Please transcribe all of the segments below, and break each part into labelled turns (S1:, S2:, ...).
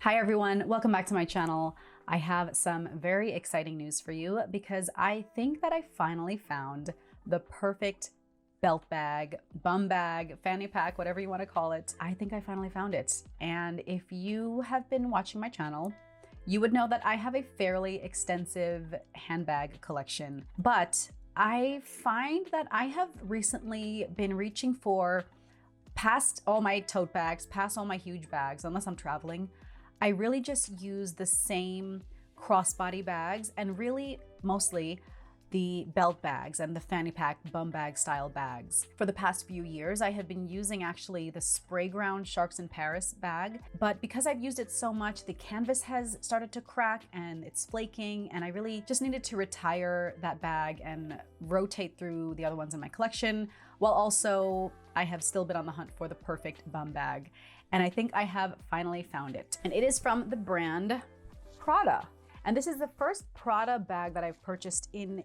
S1: Hi everyone, welcome back to my channel. I have some very exciting news for you because I think that I finally found the perfect belt bag, bum bag, fanny pack, whatever you want to call it. I think I finally found it. And if you have been watching my channel, you would know that I have a fairly extensive handbag collection, but I find that I have recently been reaching for, past all my tote bags, past all my huge bags, unless I'm traveling, I really just use the same crossbody bags and really mostly the belt bags and the fanny pack bum bag style bags. For the past few years, I have been using actually the spray ground Sharks in Paris bag, but because I've used it so much, the canvas has started to crack and it's flaking, and I really just needed to retire that bag and rotate through the other ones in my collection, while also I have still been on the hunt for the perfect bum bag. And I think I have finally found it. And it is from the brand Prada. And this is the first Prada bag that I've purchased in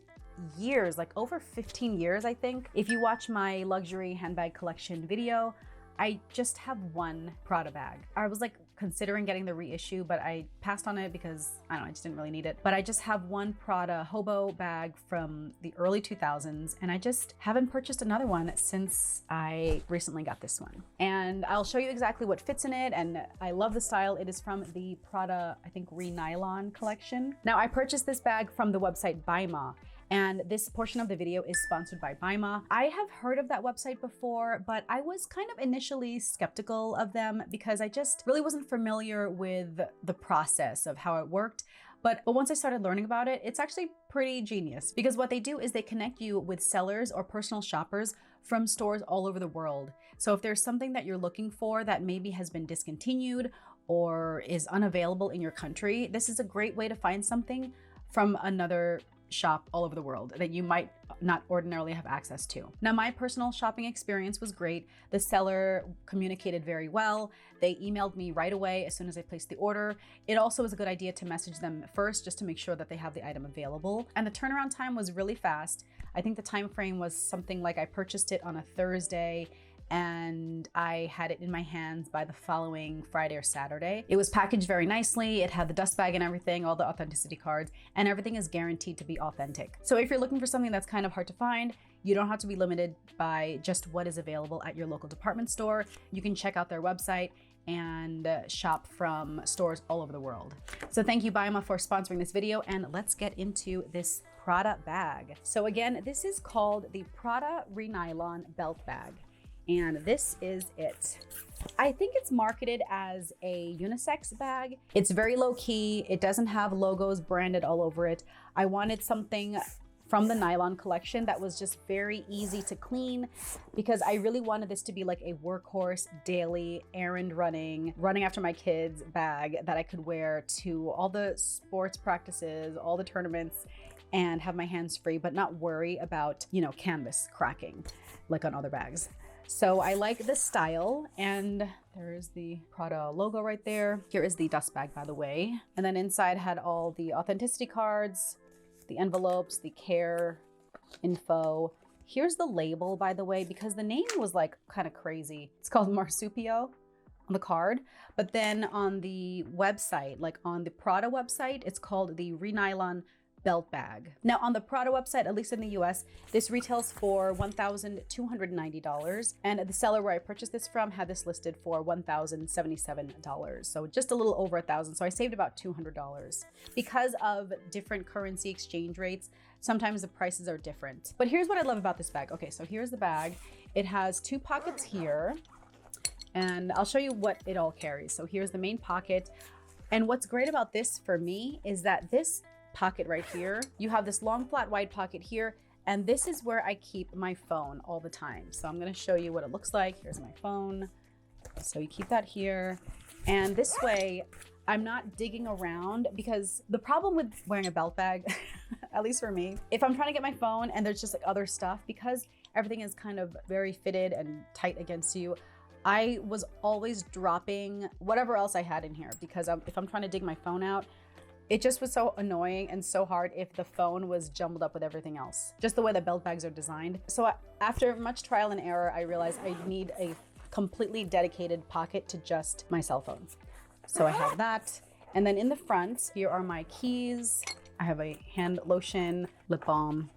S1: years, like over 15 years, I think. If you watch my luxury handbag collection video, I just have one Prada bag. I was like considering getting the reissue, but I passed on it because I don't know, I just didn't really need it. But I just have one Prada hobo bag from the early 2000s, and I just haven't purchased another one since I recently got this one. And I'll show you exactly what fits in it, and I love the style. It is from the Prada, I think, Re-Nylon collection. Now, I purchased this bag from the website Byma, and this portion of the video is sponsored by Byma. I have heard of that website before, but I was kind of initially skeptical of them because I just really wasn't familiar with the process of how it worked. But once I started learning about it, it's actually pretty genius, because what they do is they connect you with sellers or personal shoppers from stores all over the world. So if there's something that you're looking for that maybe has been discontinued or is unavailable in your country, this is a great way to find something from another shop all over the world that you might not ordinarily have access to. Now, my personal shopping experience was great. The seller communicated very well. They emailed me right away as soon as I placed the order. It also was a good idea to message them first just to make sure that they have the item available. And the turnaround time was really fast. I think the time frame was something like I purchased it on a Thursday and I had it in my hands by the following Friday or Saturday. It was packaged very nicely. It had the dust bag and everything, all the authenticity cards, and everything is guaranteed to be authentic. So if you're looking for something that's kind of hard to find, you don't have to be limited by just what is available at your local department store. You can check out their website and shop from stores all over the world. So thank you, Byma, for sponsoring this video, and let's get into this Prada bag. So again, this is called the Prada Re-Nylon belt bag. And this is it. I think it's marketed as a unisex bag. It's very low key. It doesn't have logos branded all over it. I wanted something from the nylon collection that was just very easy to clean, because I really wanted this to be like a workhorse, daily, errand running after my kids bag that I could wear to all the sports practices, all the tournaments, and have my hands free, but not worry about, you know, canvas cracking like on other bags. So I like the style, and there's the Prada logo right there. Here is the dust bag, by the way. And then inside had all the authenticity cards, the envelopes, the care info. Here's the label, by the way, because the name was like kind of crazy. It's called Marsupio on the card, but then on the website, like on the Prada website, it's called the Re-Nylon belt bag. Now on the Prada website, at least in the US, this retails for $1,290. And the seller where I purchased this from had this listed for $1,077. So just a little over $1,000. So I saved about $200. Because of different currency exchange rates, sometimes the prices are different. But here's what I love about this bag. Okay, so here's the bag. It has two pockets here, and I'll show you what it all carries. So here's the main pocket. And what's great about this for me is that this pocket right here, you have this long flat wide pocket here, and this is where I keep my phone all the time. So I'm going to show you what it looks like. Here's my phone. So you keep that here, and this way I'm not digging around, because the problem with wearing a belt bag, at least for me, if I'm trying to get my phone and there's just like other stuff, because everything is kind of very fitted and tight against you, I was always dropping whatever else I had in here, because if I'm trying to dig my phone out, it just was so annoying and so hard if the phone was jumbled up with everything else, just the way that belt bags are designed. So after much trial and error, I realized I need a completely dedicated pocket to just my cell phone. So I have that. And then in the front, here are my keys. I have a hand lotion, lip balm.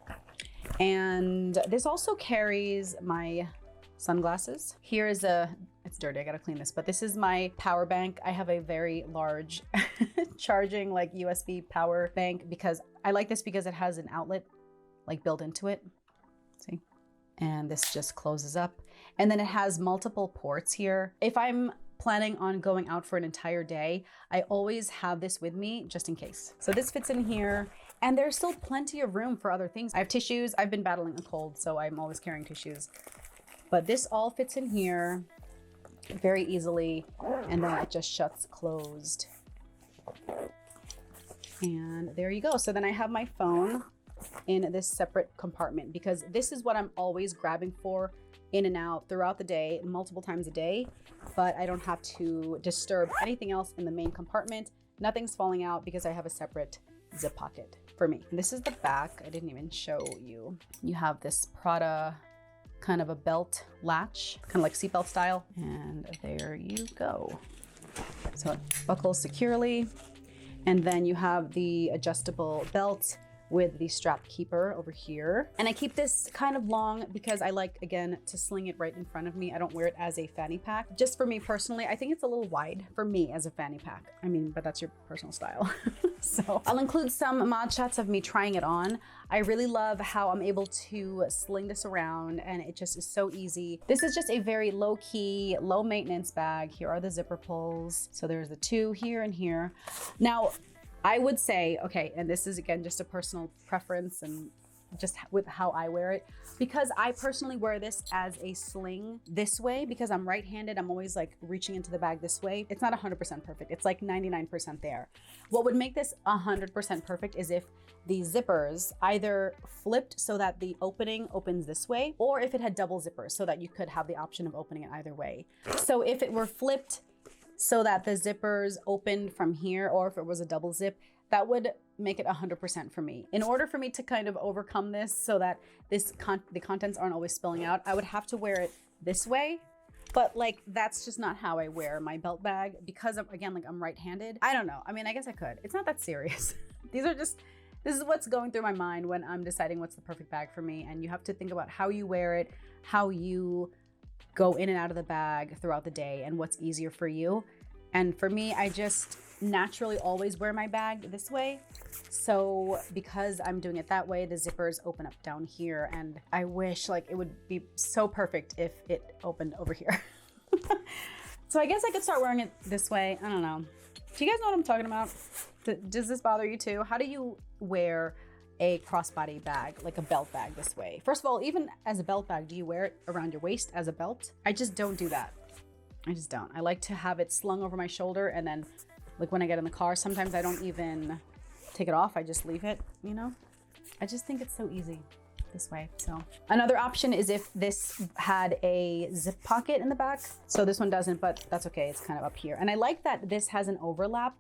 S1: And this also carries my sunglasses. Here is it's dirty, I gotta clean this, but this is my power bank. I have a very large charging like USB power bank because I like this because it has an outlet like built into it. See? And this just closes up. And then it has multiple ports here. If I'm planning on going out for an entire day, I always have this with me just in case. So this fits in here, and there's still plenty of room for other things. I have tissues. I've been battling a cold, so I'm always carrying tissues. But this all fits in here very easily, and then it just shuts closed. And there you go. So then I have my phone in this separate compartment because this is what I'm always grabbing for in and out throughout the day, multiple times a day, but I don't have to disturb anything else in the main compartment. Nothing's falling out because I have a separate zip pocket for me. And this is the back. I didn't even show you. You have this Prada kind of a belt latch, kind of like seatbelt style. And there you go. So it buckles securely. And then you have the adjustable belt with the strap keeper over here. And I keep this kind of long because I like, again, to sling it right in front of me. I don't wear it as a fanny pack. Just for me personally, I think it's a little wide for me as a fanny pack. I mean, but that's your personal style. So I'll include some mod shots of me trying it on. I really love how I'm able to sling this around and it just is so easy. This is just a very low key, low maintenance bag. Here are the zipper pulls. So there's the two here and here. Now, I would say, okay, and this is again just a personal preference and just with how I wear it, because I personally wear this as a sling this way because I'm right-handed. I'm always like reaching into the bag this way. It's not 100% perfect. It's like 99% there. What would make this 100% perfect is if the zippers either flipped so that the opening opens this way, or if it had double zippers so that you could have the option of opening it either way. So if it were flipped so that the zippers opened from here, or if it was a double zip, that would make it 100% for me. In order for me to kind of overcome this so that the contents aren't always spilling out, I would have to wear it this way. But like, that's just not how I wear my belt bag because of, again, like I'm right-handed. I don't know. I mean, I guess I could. It's not that serious. This is what's going through my mind when I'm deciding what's the perfect bag for me. And you have to think about how you wear it, how you go in and out of the bag throughout the day, and what's easier for you. And for me, I just naturally always wear my bag this way. So because I'm doing it that way, the zippers open up down here, and I wish like it would be so perfect if it opened over here. So I guess I could start wearing it this way. I don't know. Do you guys know what I'm talking about? Does this bother you too? How do you wear a crossbody bag, like a belt bag this way? First of all, even as a belt bag, do you wear it around your waist as a belt? I just don't do that. I just don't. I like to have it slung over my shoulder, and then like when I get in the car, sometimes I don't even take it off. I just leave it, you know? I just think it's so easy this way. So another option is if this had a zip pocket in the back. So this one doesn't, but that's okay. It's kind of up here. And I like that this has an overlap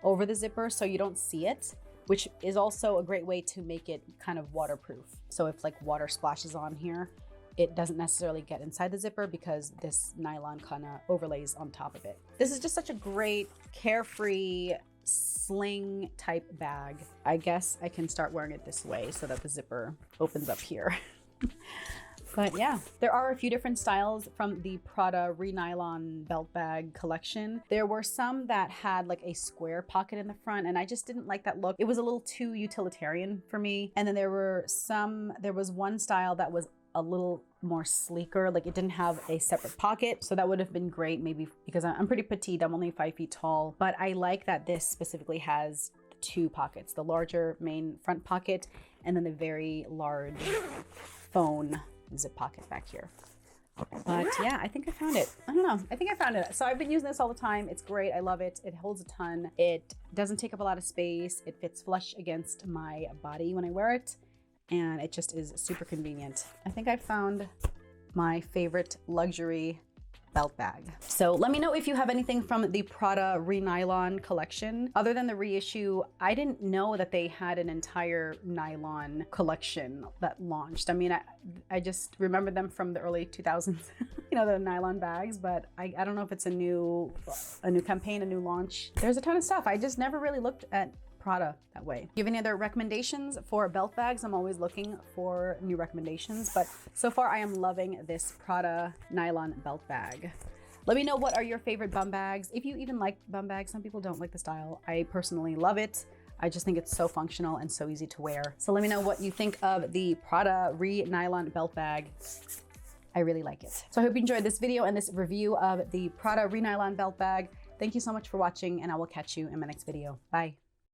S1: over the zipper so you don't see it, which is also a great way to make it kind of waterproof. So if like water splashes on here, it doesn't necessarily get inside the zipper because this nylon kind of overlays on top of it. This is just such a great carefree sling type bag. I guess I can start wearing it this way so that the zipper opens up here. But yeah, there are a few different styles from the Prada Re-Nylon belt bag collection. There were some that had like a square pocket in the front, and I just didn't like that look. It was a little too utilitarian for me. And then there was one style that was a little more sleeker, like it didn't have a separate pocket. So that would have been great, maybe because I'm pretty petite, I'm only 5 feet tall, but I like that this specifically has two pockets, the larger main front pocket and then the very large phone zip pocket back here. But yeah, I think I found it. I don't know. I think I found it. So I've been using this all the time. It's great. I love it. It holds a ton. It doesn't take up a lot of space. It fits flush against my body when I wear it. And it just is super convenient. I think I found my favorite luxury belt bag. So let me know if you have anything from the Prada Re-Nylon collection. Other than the reissue, I didn't know that they had an entire nylon collection that launched. I mean, I just remember them from the early 2000s, you know, the nylon bags, but I don't know if it's a new campaign, a new launch. There's a ton of stuff. I just never really looked at Prada that way. Do you have any other recommendations for belt bags? I'm always looking for new recommendations, but so far I am loving this Prada nylon belt bag. Let me know, what are your favorite bum bags? If you even like bum bags. Some people don't like the style. I personally love it. I just think it's so functional and so easy to wear. So let me know what you think of the Prada Re-Nylon belt bag. I really like it. So I hope you enjoyed this video and this review of the Prada Re-Nylon belt bag. Thank you so much for watching, and I will catch you in my next video. Bye.